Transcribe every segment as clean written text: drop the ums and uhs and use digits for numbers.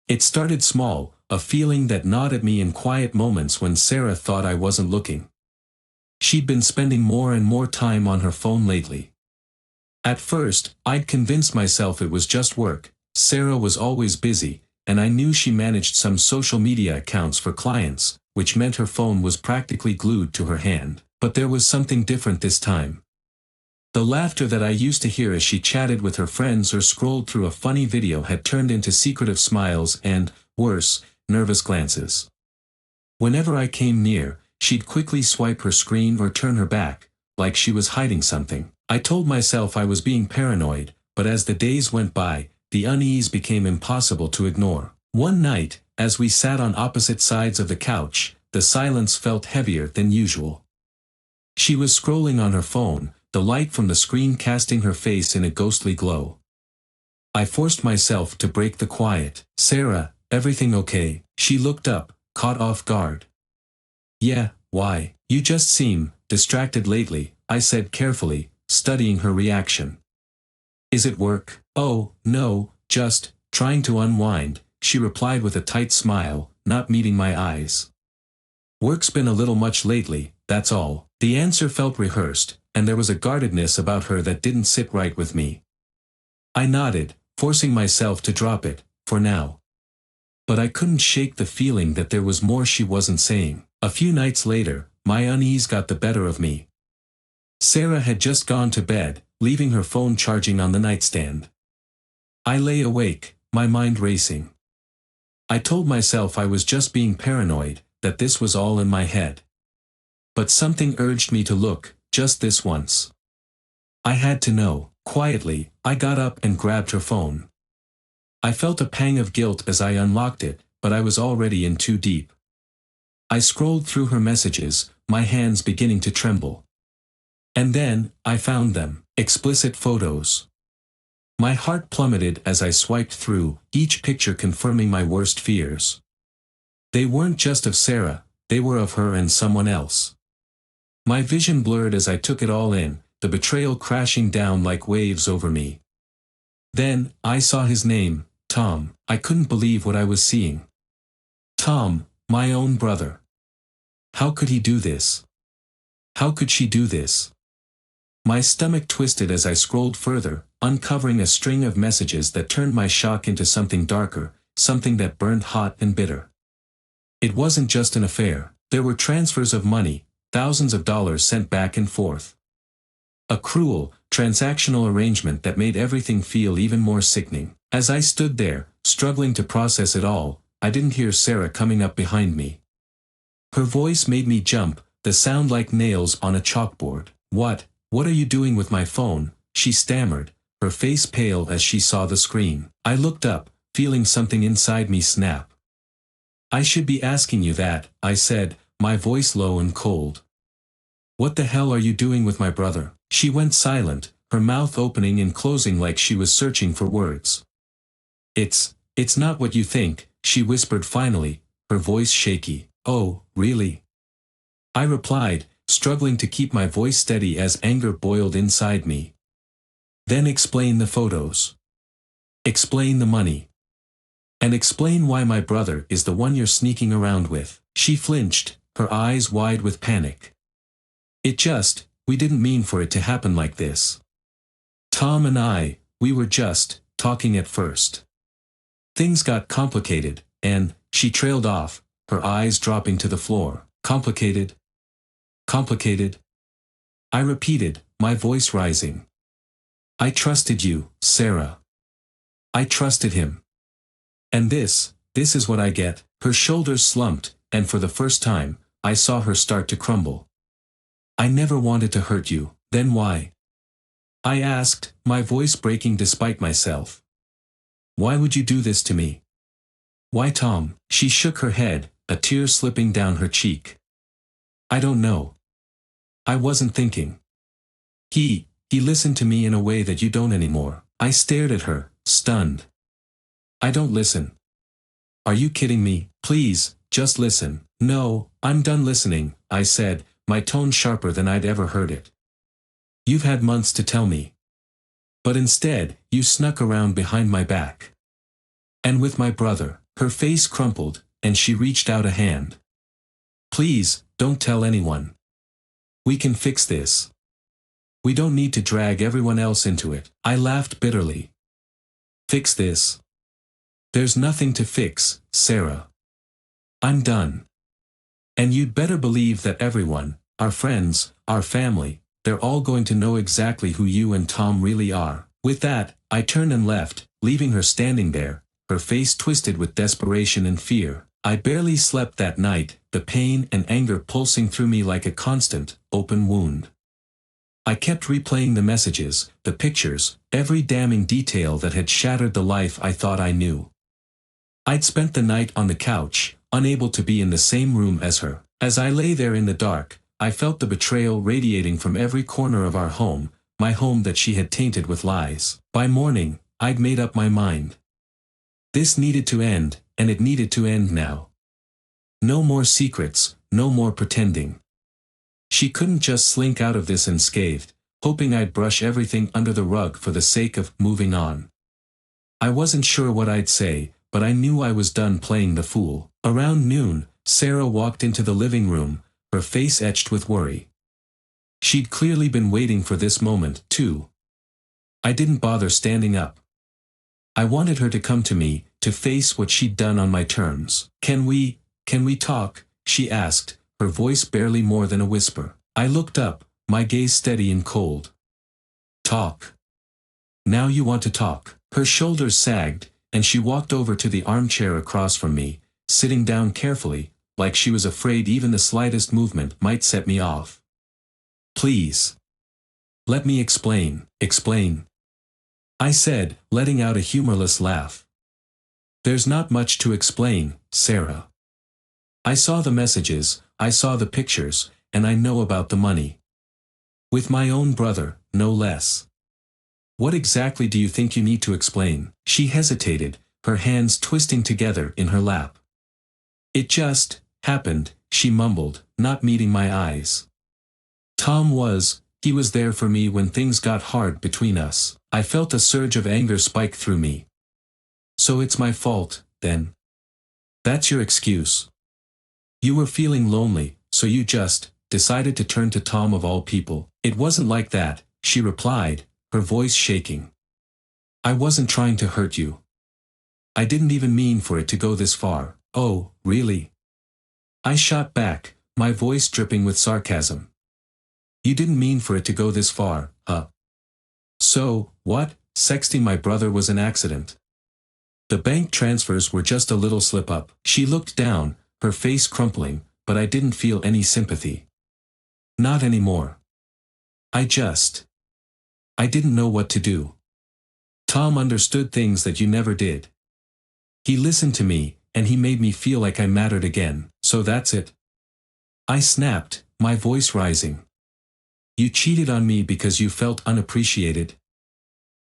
It started small, a feeling that gnawed at me in quiet moments when Sarah thought I wasn't looking. She'd been spending more and more time on her phone lately. At first, I'd convinced myself it was just work. Sarah was always busy, and I knew she managed some social media accounts for clients, which meant her phone was practically glued to her hand. But there was something different this time. The laughter that I used to hear as she chatted with her friends or scrolled through a funny video had turned into secretive smiles and, worse, nervous glances. Whenever I came near, she'd quickly swipe her screen or turn her back, like she was hiding something. I told myself I was being paranoid, but as the days went by, the unease became impossible to ignore. One night, as we sat on opposite sides of the couch, the silence felt heavier than usual. She was scrolling on her phone, the light from the screen casting her face in a ghostly glow. I forced myself to break the quiet. "Sarah, everything okay?" She looked up, caught off guard. "Yeah, why? You just seem distracted lately," I said carefully, studying her reaction. "Is it work?" "Oh, no, just trying to unwind," she replied with a tight smile, not meeting my eyes. "Work's been a little much lately, that's all." The answer felt rehearsed, and there was a guardedness about her that didn't sit right with me. I nodded, forcing myself to drop it, for now. But I couldn't shake the feeling that there was more she wasn't saying. A few nights later, my unease got the better of me. Sarah had just gone to bed, leaving her phone charging on the nightstand. I lay awake, my mind racing. I told myself I was just being paranoid, that this was all in my head. But something urged me to look, just this once. I had to know. Quietly, I got up and grabbed her phone. I felt a pang of guilt as I unlocked it, but I was already in too deep. I scrolled through her messages, my hands beginning to tremble. And then, I found them. Explicit photos. My heart plummeted as I swiped through, each picture confirming my worst fears. They weren't just of Sarah, they were of her and someone else. My vision blurred as I took it all in, the betrayal crashing down like waves over me. Then, I saw his name, Tom. I couldn't believe what I was seeing. Tom, my own brother. How could he do this? How could she do this? My stomach twisted as I scrolled further, uncovering a string of messages that turned my shock into something darker, something that burned hot and bitter. It wasn't just an affair. There were transfers of money, thousands of dollars sent back and forth. A cruel, transactional arrangement that made everything feel even more sickening. As I stood there, struggling to process it all, I didn't hear Sarah coming up behind me. Her voice made me jump, the sound like nails on a chalkboard. What are you doing with my phone?" she stammered, her face pale as she saw the screen. I looked up, feeling something inside me snap. "I should be asking you that," I said, my voice low and cold. "What the hell are you doing with my brother?" She went silent, her mouth opening and closing like she was searching for words. It's not what you think," she whispered finally, her voice shaky. "Oh, really?" I replied, struggling to keep my voice steady as anger boiled inside me. "Then explain the photos. Explain the money. And explain why my brother is the one you're sneaking around with." She flinched, her eyes wide with panic. We didn't mean for it to happen like this. Tom and I, we were just talking at first. Things got complicated, and," she trailed off, her eyes dropping to the floor. "Complicated? Complicated?" I repeated, my voice rising. "I trusted you, Sarah. I trusted him. And this is what I get." Her shoulders slumped, and for the first time, I saw her start to crumble. "I never wanted to hurt you, then why?" I asked, my voice breaking despite myself. "Why would you do this to me? Why, Tom?" She shook her head, a tear slipping down her cheek. "I don't know. I wasn't thinking. He listened to me in a way that you don't anymore." I stared at her, stunned. "I don't listen. Are you kidding me? Please, just listen." "No, I'm done listening," I said, my tone sharper than I'd ever heard it. "You've had months to tell me. But instead, you snuck around behind my back. And with my brother." Her face crumpled, and she reached out a hand. Please, don't tell anyone. We can fix this. We don't need to drag everyone else into it. I laughed bitterly. Fix this? There's nothing to fix, Sarah. I'm done. And you'd better believe that everyone, our friends, our family, they're all going to know exactly who you and Tom really are. With that, I turned and left, leaving her standing there, her face twisted with desperation and fear. I barely slept that night, the pain and anger pulsing through me like a constant, open wound. I kept replaying the messages, the pictures, every damning detail that had shattered the life I thought I knew. I'd spent the night on the couch, unable to be in the same room as her. As I lay there in the dark, I felt the betrayal radiating from every corner of our home, my home that she had tainted with lies. By morning, I'd made up my mind. This needed to end, and it needed to end now. No more secrets, no more pretending. She couldn't just slink out of this unscathed, hoping I'd brush everything under the rug for the sake of moving on. I wasn't sure what I'd say, but I knew I was done playing the fool. Around noon, Sarah walked into the living room, her face etched with worry. She'd clearly been waiting for this moment, too. I didn't bother standing up. I wanted her to come to me, to face what she'd done on my terms. Can we talk? She asked, her voice barely more than a whisper. I looked up, my gaze steady and cold. Talk. Now you want to talk. Her shoulders sagged, and she walked over to the armchair across from me, sitting down carefully, like she was afraid even the slightest movement might set me off. Please. Let me explain. I said, letting out a humorless laugh. There's not much to explain, Sarah. I saw the messages, I saw the pictures, and I know about the money. With my own brother, no less. What exactly do you think you need to explain? She hesitated, her hands twisting together in her lap. It just happened, she mumbled, not meeting my eyes. He was there for me when things got hard between us. I felt a surge of anger spike through me. So it's my fault, then? That's your excuse. You were feeling lonely, so you just decided to turn to Tom of all people. It wasn't like that, she replied, her voice shaking. I wasn't trying to hurt you. I didn't even mean for it to go this far. Oh, really? I shot back, my voice dripping with sarcasm. You didn't mean for it to go this far, huh? So, what? Sexting my brother was an accident. The bank transfers were just a little slip-up. She looked down, her face crumpling, but I didn't feel any sympathy. Not anymore. I didn't know what to do. Tom understood things that you never did. He listened to me, and he made me feel like I mattered again. So that's it? I snapped, my voice rising. You cheated on me because you felt unappreciated?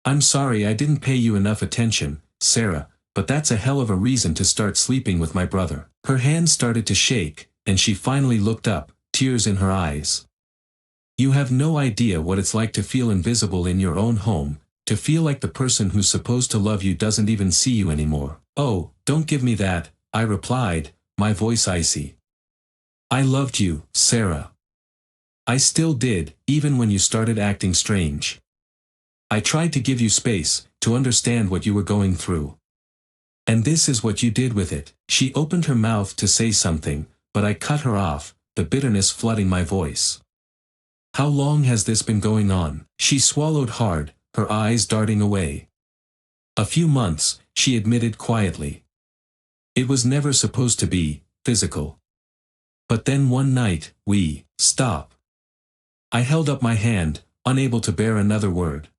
I'm sorry I didn't pay you enough attention, Sarah, but that's a hell of a reason to start sleeping with my brother. Her hands started to shake, and she finally looked up, tears in her eyes. You have no idea what it's like to feel invisible in your own home, to feel like the person who's supposed to love you doesn't even see you anymore. Oh, don't give me that, I replied, my voice icy. I loved you, Sarah. I still did, even when you started acting strange. I tried to give you space, to understand what you were going through. And this is what you did with it. She opened her mouth to say something, but I cut her off, the bitterness flooding my voice. How long has this been going on? She swallowed hard, her eyes darting away. A few months, she admitted quietly. It was never supposed to be physical. But then one night, stop. I held up my hand, unable to bear another word.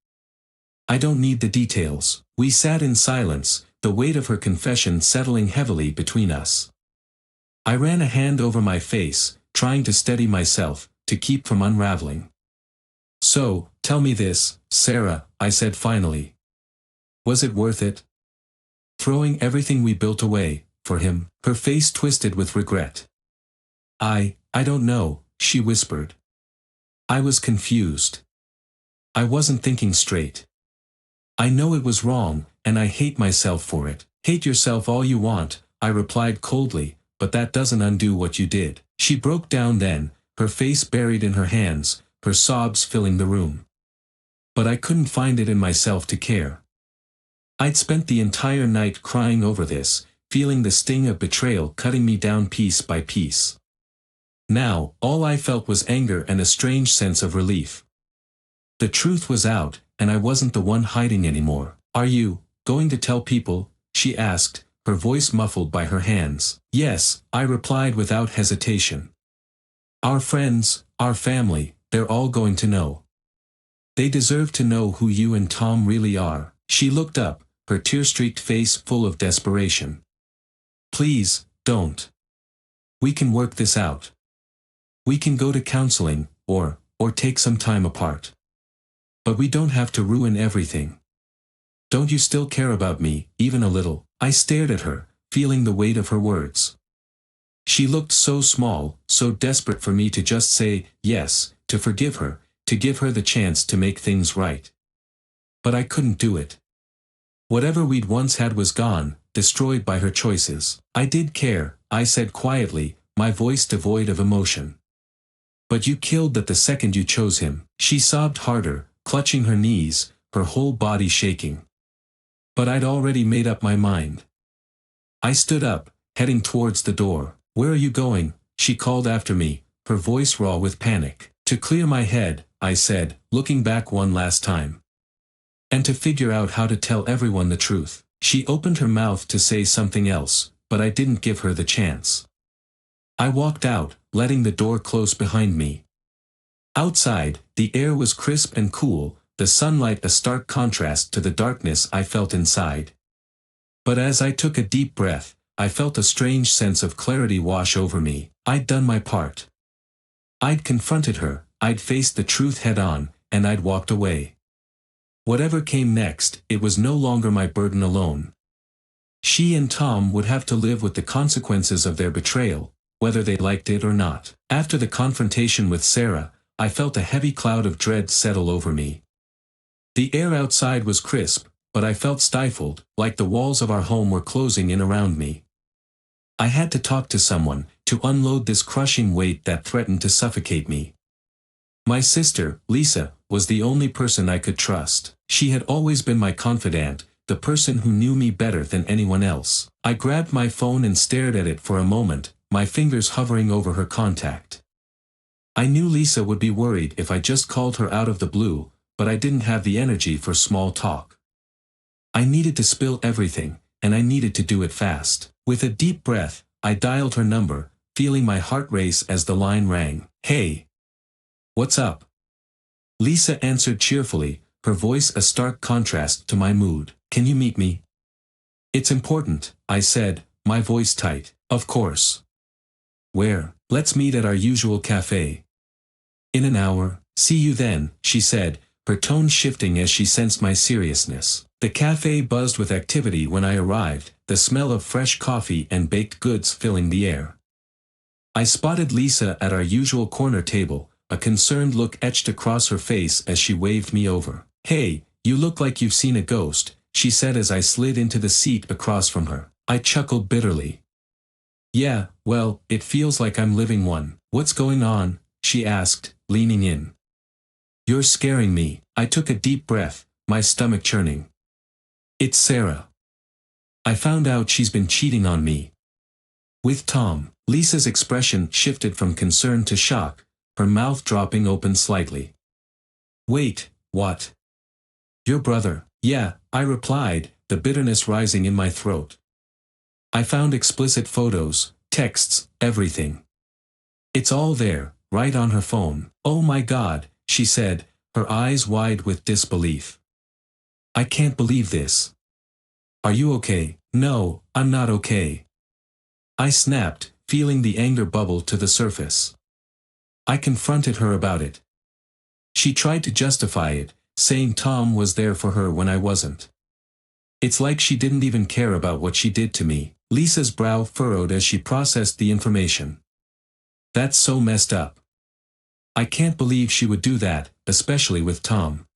I don't need the details. We sat in silence, the weight of her confession settling heavily between us. I ran a hand over my face, trying to steady myself, to keep from unraveling. So, tell me this, Sarah, I said finally. Was it worth it? Throwing everything we built away, for him? Her face twisted with regret. I don't know, she whispered. I was confused. I wasn't thinking straight. I know it was wrong, and I hate myself for it. Hate yourself all you want, I replied coldly, but that doesn't undo what you did. She broke down then, her face buried in her hands, her sobs filling the room. But I couldn't find it in myself to care. I'd spent the entire night crying over this, feeling the sting of betrayal cutting me down piece by piece. Now, all I felt was anger and a strange sense of relief. The truth was out, and I wasn't the one hiding anymore. Are you going to tell people? She asked, her voice muffled by her hands. Yes, I replied without hesitation. Our friends, our family, they're all going to know. They deserve to know who you and Tom really are. She looked up, her tear-streaked face full of desperation. Please, don't. We can work this out. We can go to counseling, or take some time apart. But we don't have to ruin everything. Don't you still care about me, even a little? I stared at her, feeling the weight of her words. She looked so small, so desperate for me to just say yes, to forgive her, to give her the chance to make things right. But I couldn't do it. Whatever we'd once had was gone, destroyed by her choices. I did care, I said quietly, my voice devoid of emotion. But you killed that the second you chose him. She sobbed harder, clutching her knees, her whole body shaking. But I'd already made up my mind. I stood up, heading towards the door. Where are you going? She called after me, her voice raw with panic. To clear my head, I said, looking back one last time. And to figure out how to tell everyone the truth. She opened her mouth to say something else, but I didn't give her the chance. I walked out, letting the door close behind me. Outside, the air was crisp and cool, the sunlight a stark contrast to the darkness I felt inside. But as I took a deep breath, I felt a strange sense of clarity wash over me. I'd done my part. I'd confronted her, I'd faced the truth head-on, and I'd walked away. Whatever came next, it was no longer my burden alone. She and Tom would have to live with the consequences of their betrayal, whether they liked it or not. After the confrontation with Sarah, I felt a heavy cloud of dread settle over me. The air outside was crisp, but I felt stifled, like the walls of our home were closing in around me. I had to talk to someone, to unload this crushing weight that threatened to suffocate me. My sister, Lisa, was the only person I could trust. She had always been my confidant, the person who knew me better than anyone else. I grabbed my phone and stared at it for a moment, my fingers hovering over her contact. I knew Lisa would be worried if I just called her out of the blue, but I didn't have the energy for small talk. I needed to spill everything, and I needed to do it fast. With a deep breath, I dialed her number, feeling my heart race as the line rang. Hey! What's up? Lisa answered cheerfully, her voice a stark contrast to my mood. Can you meet me? It's important, I said, my voice tight. Of course. Where? Let's meet at our usual cafe. In an hour. See you then, she said, her tone shifting as she sensed my seriousness. The cafe buzzed with activity when I arrived, the smell of fresh coffee and baked goods filling the air. I spotted Lisa at our usual corner table, a concerned look etched across her face as she waved me over. Hey, you look like you've seen a ghost, she said as I slid into the seat across from her. I chuckled bitterly. Yeah, well, it feels like I'm living one. What's going on? She asked, leaning in. You're scaring me. I took a deep breath, my stomach churning. It's Sarah. I found out she's been cheating on me. With Tom. Lisa's expression shifted from concern to shock, her mouth dropping open slightly. Wait, what? Your brother? Yeah, I replied, the bitterness rising in my throat. I found explicit photos, texts, everything. It's all there, right on her phone. Oh my God, she said, her eyes wide with disbelief. I can't believe this. Are you okay? No, I'm not okay. I snapped, feeling the anger bubble to the surface. I confronted her about it. She tried to justify it, saying Tom was there for her when I wasn't. It's like she didn't even care about what she did to me. Lisa's brow furrowed as she processed the information. That's so messed up. I can't believe she would do that, especially with Tom.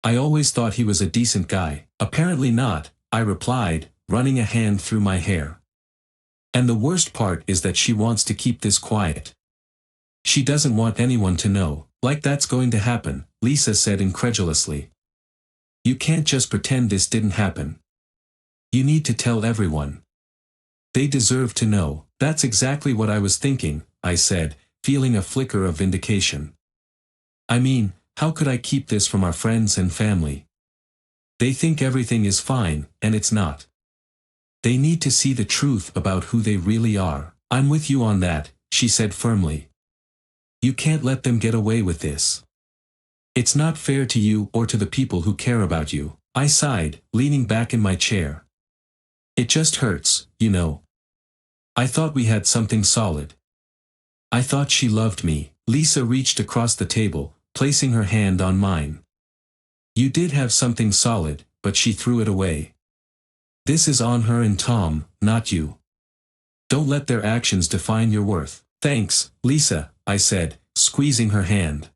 I always thought he was a decent guy. Apparently not, I replied, running a hand through my hair. And the worst part is that she wants to keep this quiet. She doesn't want anyone to know. Like that's going to happen, Lisa said incredulously. You can't just pretend this didn't happen. You need to tell everyone. They deserve to know. That's exactly what I was thinking, I said, feeling a flicker of vindication. I mean, how could I keep this from our friends and family? They think everything is fine, and it's not. They need to see the truth about who they really are. I'm with you on that, she said firmly. You can't let them get away with this. It's not fair to you or to the people who care about you. I sighed, leaning back in my chair. It just hurts, you know. I thought we had something solid. I thought she loved me. Lisa reached across the table, placing her hand on mine. You did have something solid, but she threw it away. This is on her and Tom, not you. Don't let their actions define your worth. Thanks, Lisa, I said, squeezing her hand.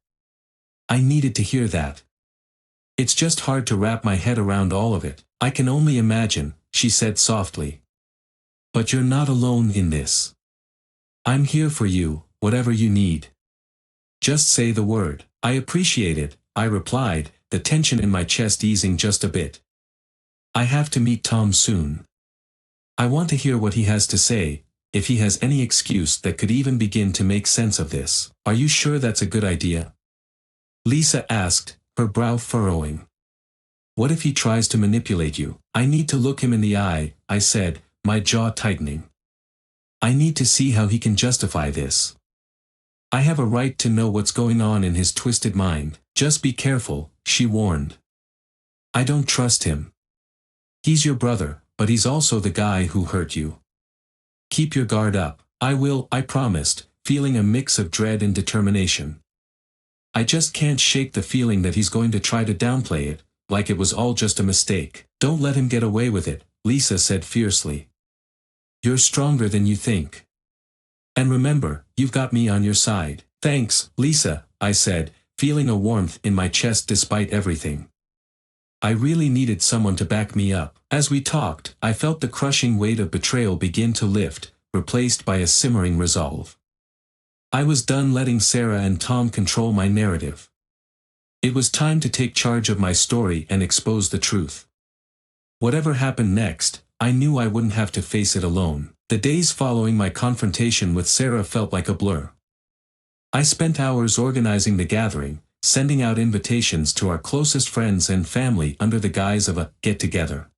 I needed to hear that. It's just hard to wrap my head around all of it. I can only imagine, she said softly. But you're not alone in this. I'm here for you, whatever you need. Just say the word. I appreciate it, I replied, the tension in my chest easing just a bit. I have to meet Tom soon. I want to hear what he has to say, if he has any excuse that could even begin to make sense of this. Are you sure that's a good idea? Lisa asked, her brow furrowing. What if he tries to manipulate you? I need to look him in the eye, I said, my jaw tightening. I need to see how he can justify this. I have a right to know what's going on in his twisted mind. Just be careful, she warned. I don't trust him. He's your brother, but he's also the guy who hurt you. Keep your guard up. I will, I promised, feeling a mix of dread and determination. I just can't shake the feeling that he's going to try to downplay it, like it was all just a mistake. Don't let him get away with it, Lisa said fiercely. You're stronger than you think. And remember, you've got me on your side. Thanks, Lisa, I said, feeling a warmth in my chest despite everything. I really needed someone to back me up. As we talked, I felt the crushing weight of betrayal begin to lift, replaced by a simmering resolve. I was done letting Sarah and Tom control my narrative. It was time to take charge of my story and expose the truth. Whatever happened next, I knew I wouldn't have to face it alone. The days following my confrontation with Sarah felt like a blur. I spent hours organizing the gathering, sending out invitations to our closest friends and family under the guise of a get-together.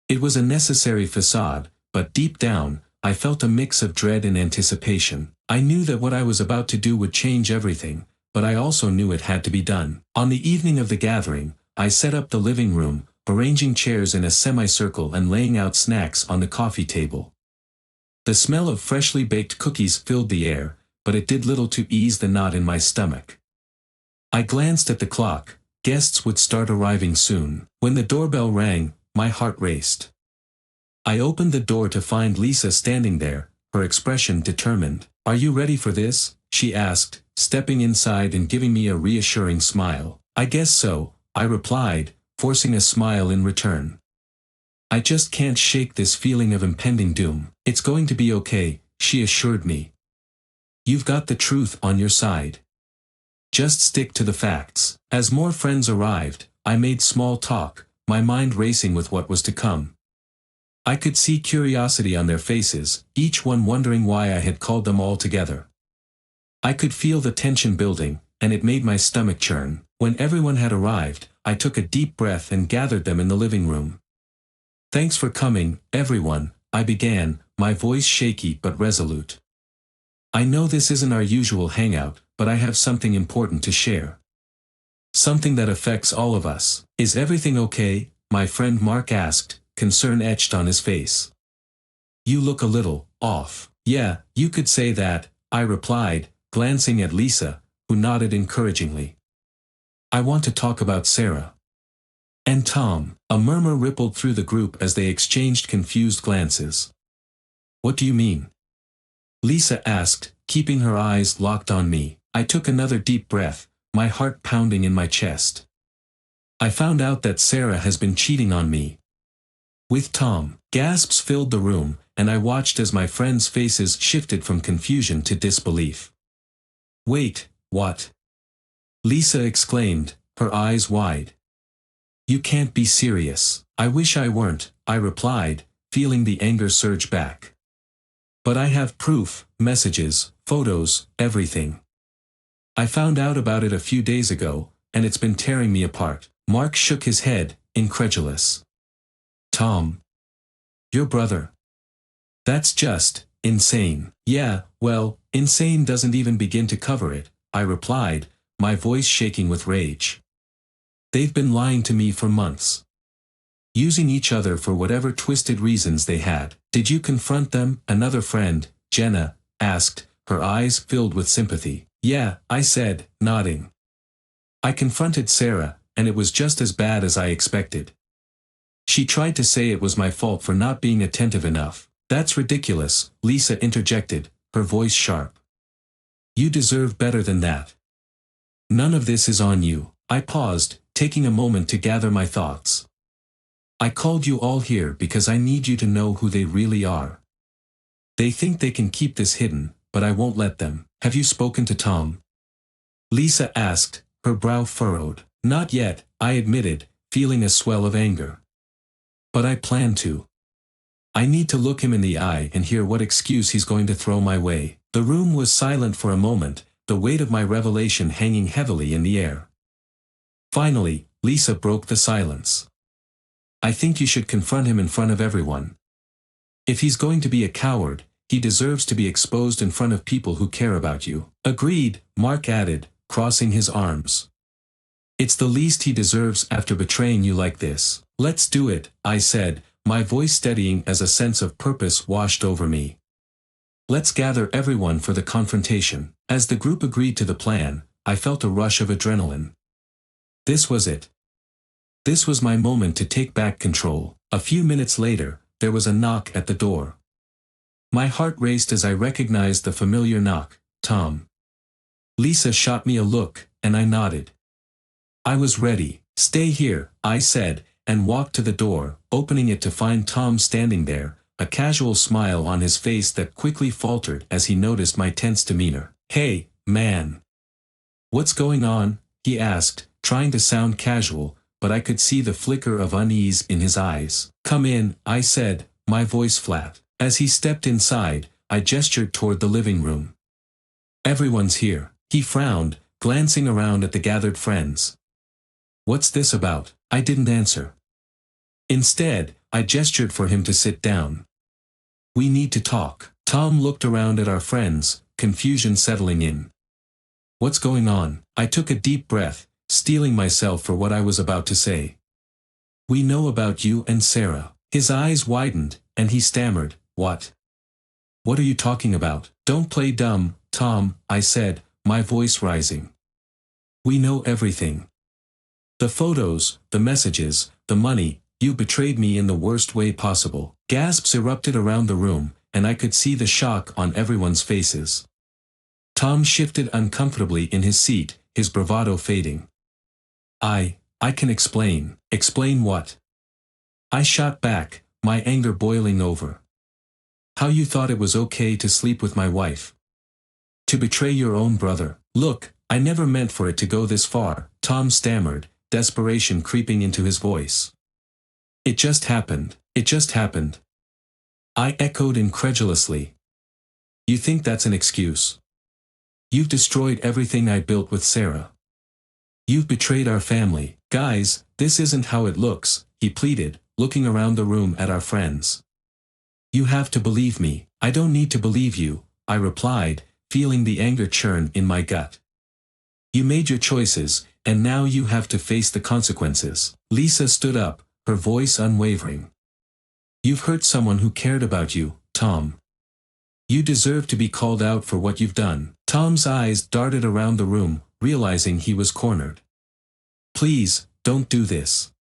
It was a necessary facade, but deep down, I felt a mix of dread and anticipation. I knew that what I was about to do would change everything, but I also knew it had to be done. On the evening of the gathering, I set up the living room, arranging chairs in a semicircle and laying out snacks on the coffee table. The smell of freshly baked cookies filled the air, but it did little to ease the knot in my stomach. I glanced at the clock. Guests would start arriving soon. When the doorbell rang, my heart raced. I opened the door to find Lisa standing there, her expression determined. Are you ready for this? She asked, stepping inside and giving me a reassuring smile. I guess so, I replied, forcing a smile in return. I just can't shake this feeling of impending doom. It's going to be okay, she assured me. You've got the truth on your side. Just stick to the facts. As more friends arrived, I made small talk, my mind racing with what was to come. I could see curiosity on their faces, each one wondering why I had called them all together. I could feel the tension building, and it made my stomach churn. When everyone had arrived, I took a deep breath and gathered them in the living room. Thanks for coming, everyone, I began, my voice shaky but resolute. I know this isn't our usual hangout, but I have something important to share. Something that affects all of us. Is everything okay? My friend Mark asked, concern etched on his face. You look a little off. Yeah, you could say that, I replied, glancing at Lisa, who nodded encouragingly. I want to talk about Sarah. And Tom. A murmur rippled through the group as they exchanged confused glances. What do you mean? Lisa asked, keeping her eyes locked on me. I took another deep breath, my heart pounding in my chest. I found out that Sarah has been cheating on me. With Tom. Gasps filled the room, and I watched as my friends' faces shifted from confusion to disbelief. Wait, what? Lisa exclaimed, her eyes wide. You can't be serious. I wish I weren't, I replied, feeling the anger surge back. But I have proof, messages, photos, everything. I found out about it a few days ago, and it's been tearing me apart. Mark shook his head, incredulous. Tom. Your brother. That's just insane. Yeah, well, insane doesn't even begin to cover it, I replied, my voice shaking with rage. They've been lying to me for months. Using each other for whatever twisted reasons they had. Did you confront them? Another friend, Jenna, asked, her eyes filled with sympathy. Yeah, I said, nodding. I confronted Sarah, and it was just as bad as I expected. She tried to say it was my fault for not being attentive enough. That's ridiculous, Lisa interjected, her voice sharp. You deserve better than that. None of this is on you. I paused, taking a moment to gather my thoughts. I called you all here because I need you to know who they really are. They think they can keep this hidden, but I won't let them. Have you spoken to Tom? Lisa asked, her brow furrowed. Not yet, I admitted, feeling a swell of anger. But I plan to. I need to look him in the eye and hear what excuse he's going to throw my way. The room was silent for a moment, the weight of my revelation hanging heavily in the air. Finally, Lisa broke the silence. I think you should confront him in front of everyone. If he's going to be a coward, he deserves to be exposed in front of people who care about you. Agreed, Mark added, crossing his arms. It's the least he deserves after betraying you like this. Let's do it, I said, my voice steadying as a sense of purpose washed over me. Let's gather everyone for the confrontation. As the group agreed to the plan, I felt a rush of adrenaline. This was it. This was my moment to take back control. A few minutes later, there was a knock at the door. My heart raced as I recognized the familiar knock. Tom. Lisa shot me a look, and I nodded. I was ready. Stay here, I said, and walked to the door, opening it to find Tom standing there, a casual smile on his face that quickly faltered as he noticed my tense demeanor. Hey, man. What's going on? He asked, trying to sound casual, but I could see the flicker of unease in his eyes. Come in, I said, my voice flat. As he stepped inside, I gestured toward the living room. Everyone's here. He frowned, glancing around at the gathered friends. What's this about? I didn't answer. Instead, I gestured for him to sit down. We need to talk. Tom looked around at our friends, confusion settling in. What's going on? I took a deep breath, steeling myself for what I was about to say. We know about you and Sarah. His eyes widened, and he stammered, What? What are you talking about? Don't play dumb, Tom, I said, my voice rising. We know everything. The photos, the messages, the money, you betrayed me in the worst way possible. Gasps erupted around the room, and I could see the shock on everyone's faces. Tom shifted uncomfortably in his seat, his bravado fading. I can explain. Explain what? I shot back, my anger boiling over. How you thought it was okay to sleep with my wife. To betray your own brother. Look, I never meant for it to go this far, Tom stammered, desperation creeping into his voice. It just happened. It just happened. I echoed incredulously. You think that's an excuse? You've destroyed everything I built with Sarah. You've betrayed our family. Guys, this isn't how it looks, he pleaded, looking around the room at our friends. You have to believe me. I don't need to believe you, I replied, feeling the anger churn in my gut. You made your choices, and now you have to face the consequences. Lisa stood up, her voice unwavering. You've hurt someone who cared about you, Tom. You deserve to be called out for what you've done. Tom's eyes darted around the room, realizing he was cornered. Please, don't do this.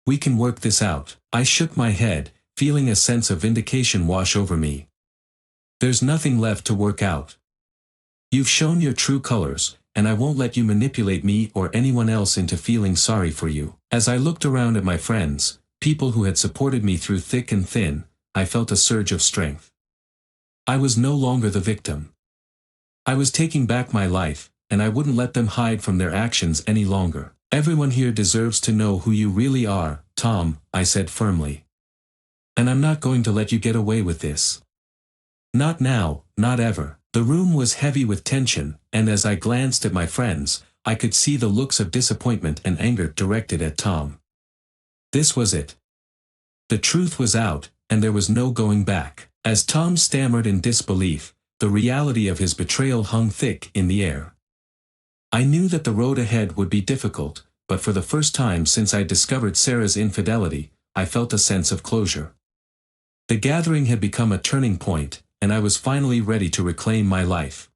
We can work this out. I shook my head, feeling a sense of vindication wash over me. There's nothing left to work out. You've shown your true colors, and I won't let you manipulate me or anyone else into feeling sorry for you. As I looked around at my friends, people who had supported me through thick and thin, I felt a surge of strength. I was no longer the victim. I was taking back my life, and I wouldn't let them hide from their actions any longer. Everyone here deserves to know who you really are, Tom, I said firmly. And I'm not going to let you get away with this. Not now, not ever. The room was heavy with tension, and as I glanced at my friends, I could see the looks of disappointment and anger directed at Tom. This was it. The truth was out, and there was no going back. As Tom stammered in disbelief, the reality of his betrayal hung thick in the air. I knew that the road ahead would be difficult, but for the first time since I discovered Sarah's infidelity, I felt a sense of closure. The gathering had become a turning point, and I was finally ready to reclaim my life.